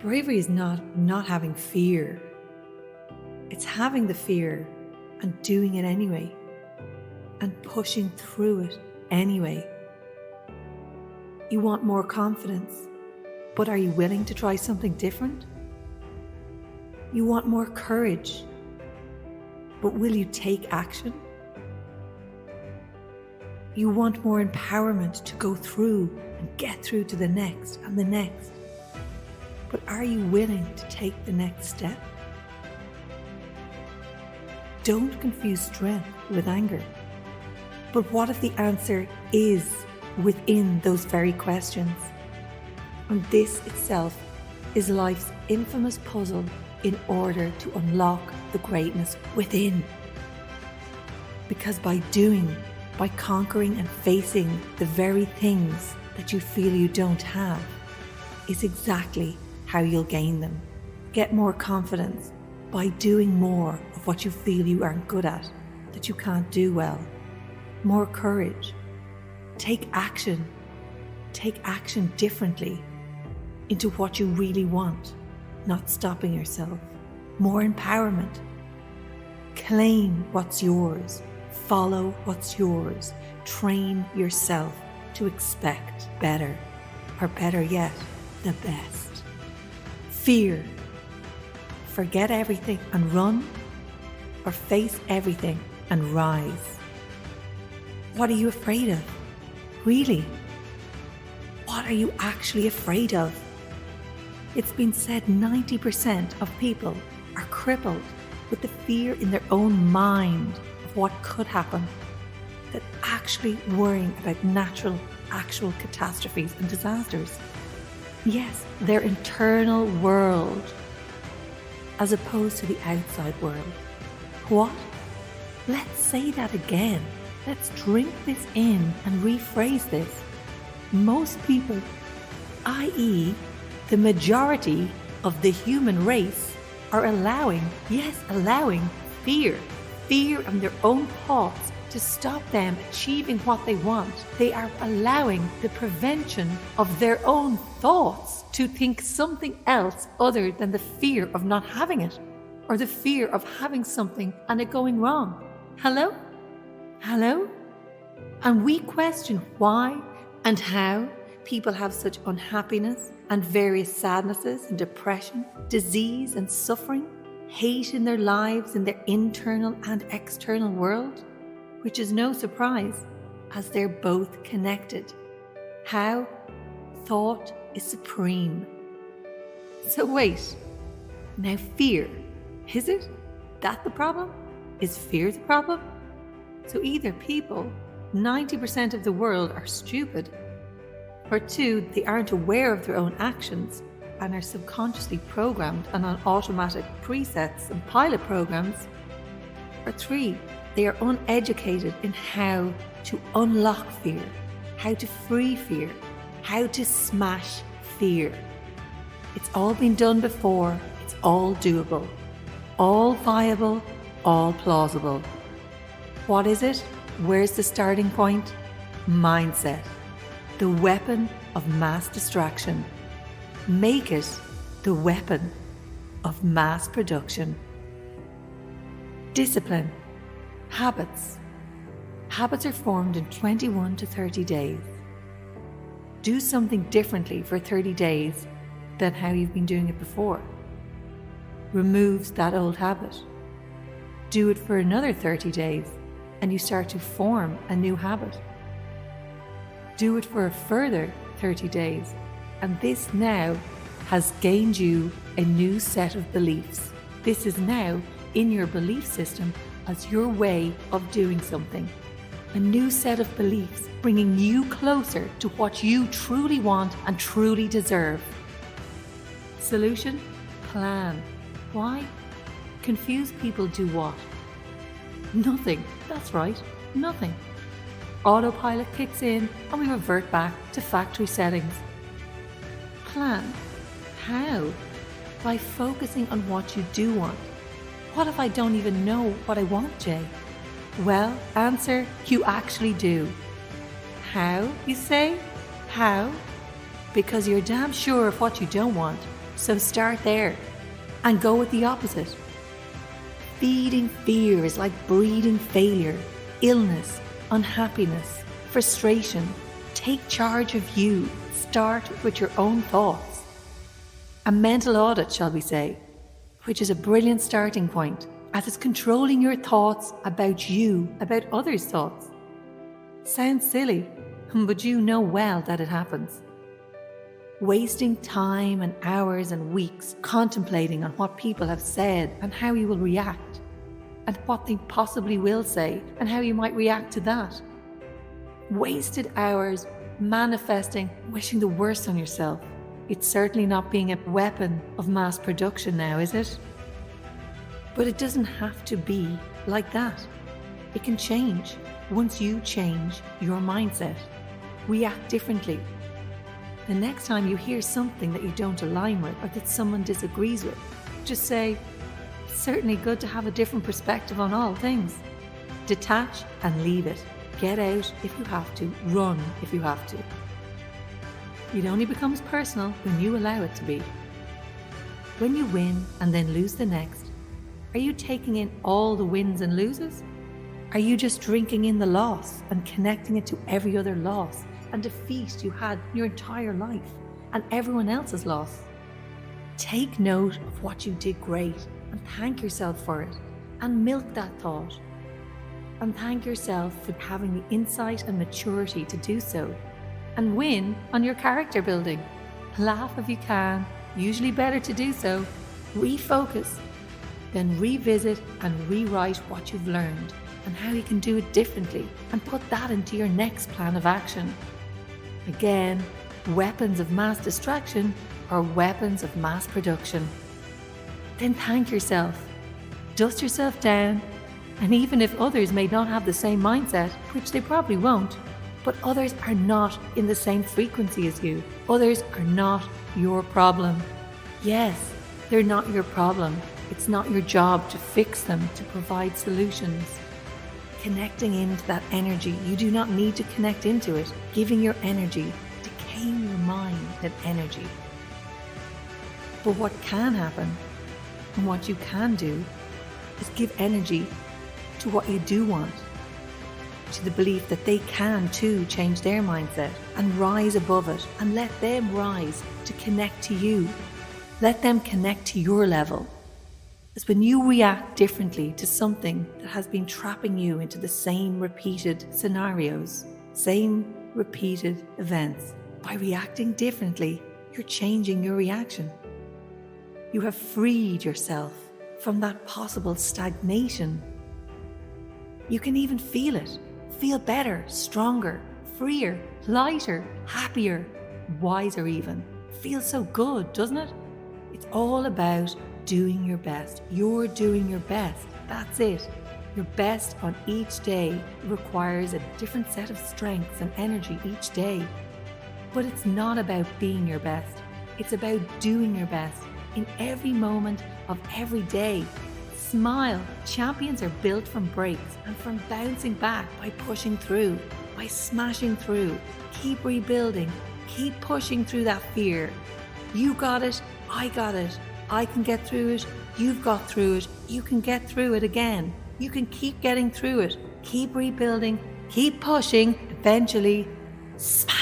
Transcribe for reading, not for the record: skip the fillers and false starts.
Bravery is not having fear. It's having the fear and doing it anyway, and pushing through it anyway. You want more confidence, but are you willing to try something different? You want more courage, but will you take action? You want more empowerment to go through and get through to the next and the next, but are you willing to take the next step? Don't confuse strength with anger. But what if the answer is within those very questions? And this itself is life's infamous puzzle in order to unlock the greatness within. Because by conquering and facing the very things that you feel you don't have is exactly how you'll gain them. Get more confidence by doing more of what you feel you aren't good at, that you can't do well. More courage. Take action. Take action differently into what you really want, not stopping yourself. More empowerment. Claim what's yours. Follow what's yours. Train yourself to expect better, or better yet, the best. Fear. Forget everything and run, or face everything and rise. What are you afraid of? Really? What are you actually afraid of? It's been said 90% of people are crippled with the fear in their own mind of what could happen, that actually worrying about natural, actual catastrophes and disasters. Yes, their internal world, as opposed to the outside world. What? Let's say that again. Let's drink this in and rephrase this. Most people, i.e., the majority of the human race, are allowing fear and their own thoughts to stop them achieving what they want. They are allowing the prevention of their own thoughts to think something else other than the fear of not having it, or the fear of having something and it going wrong. Hello? And we question why and how people have such unhappiness and various sadnesses and depression, disease and suffering, hate in their lives, in their internal and external world, which is no surprise as they're both connected. How? Thought is supreme. So wait, now fear, is it? That the problem? Is fear the problem? So either people, 90% of the world, are stupid, or two, they aren't aware of their own actions and are subconsciously programmed and on automatic presets and pilot programs, or three, they are uneducated in how to unlock fear, how to free fear, how to smash fear. It's all been done before, it's all doable, all viable, all plausible. What is it? Where's the starting point? Mindset, the weapon of mass distraction. Make it the weapon of mass production. Discipline. Habits. Habits are formed in 21 to 30 days. Do something differently for 30 days than how you've been doing it before. Removes that old habit. Do it for another 30 days and you start to form a new habit. Do it for a further 30 days and this now has gained you a new set of beliefs. This is now in your belief system as your way of doing something. A new set of beliefs bringing you closer to what you truly want and truly deserve. Solution? Plan. Why? Confused people do what? Nothing. That's right, nothing. Autopilot kicks in and we revert back to factory settings. Plan. How? By focusing on what you do want. What if I don't even know what I want, Jay? Well, answer, you actually do. How, you say? How? Because you're damn sure of what you don't want. So start there and go with the opposite. Feeding fear is like breeding failure, illness, unhappiness, frustration. Take charge of you. Start with your own thoughts. A mental audit, shall we say, which is a brilliant starting point, as it's controlling your thoughts about you, about others' thoughts. Sounds silly, but you know well that it happens. Wasting time and hours and weeks contemplating on what people have said and how you will react, and what they possibly will say and how you might react to that. Wasted hours manifesting, wishing the worst on yourself. It's certainly not being a weapon of mass production now, is it? But it doesn't have to be like that. It can change once you change your mindset. React differently. The next time you hear something that you don't align with or that someone disagrees with, just say, it's certainly good to have a different perspective on all things. Detach and leave it. Get out if you have to. Run if you have to. It only becomes personal when you allow it to be. When you win and then lose the next, are you taking in all the wins and loses? Are you just drinking in the loss and connecting it to every other loss and defeat you had your entire life and everyone else's loss? Take note of what you did great and thank yourself for it, and milk that thought. And thank yourself for having the insight and maturity to do so, and win on your character building. Laugh if you can, usually better to do so. Refocus, then revisit and rewrite what you've learned and how you can do it differently, and put that into your next plan of action. Again, weapons of mass distraction are weapons of mass production. Then thank yourself, dust yourself down, and even if others may not have the same mindset, which they probably won't, but others are not in the same frequency as you. Others are not your problem. Yes, they're not your problem. It's not your job to fix them, to provide solutions. Connecting into that energy, you do not need to connect into it. Giving your energy to tame your mind and energy. But what can happen, and what you can do, is give energy to what you do want, to the belief that they can too change their mindset and rise above it, and let them rise to connect to you. Let them connect to your level. As when you react differently to something that has been trapping you into the same repeated scenarios, same repeated events, by reacting differently, you're changing your reaction. You have freed yourself from that possible stagnation. You can even feel it. Feel better, stronger, freer, lighter, happier, wiser even. Feels so good, doesn't it? It's all about doing your best. You're doing your best. That's it. Your best on each day requires a different set of strengths and energy each day. But it's not about being your best. It's about doing your best in every moment of every day. Smile. Champions are built from breaks and from bouncing back by pushing through, by smashing through. Keep rebuilding. Keep pushing through that fear. You got it. I got it. I can get through it. You've got through it. You can get through it again. You can keep getting through it. Keep rebuilding. Keep pushing. Eventually, smash.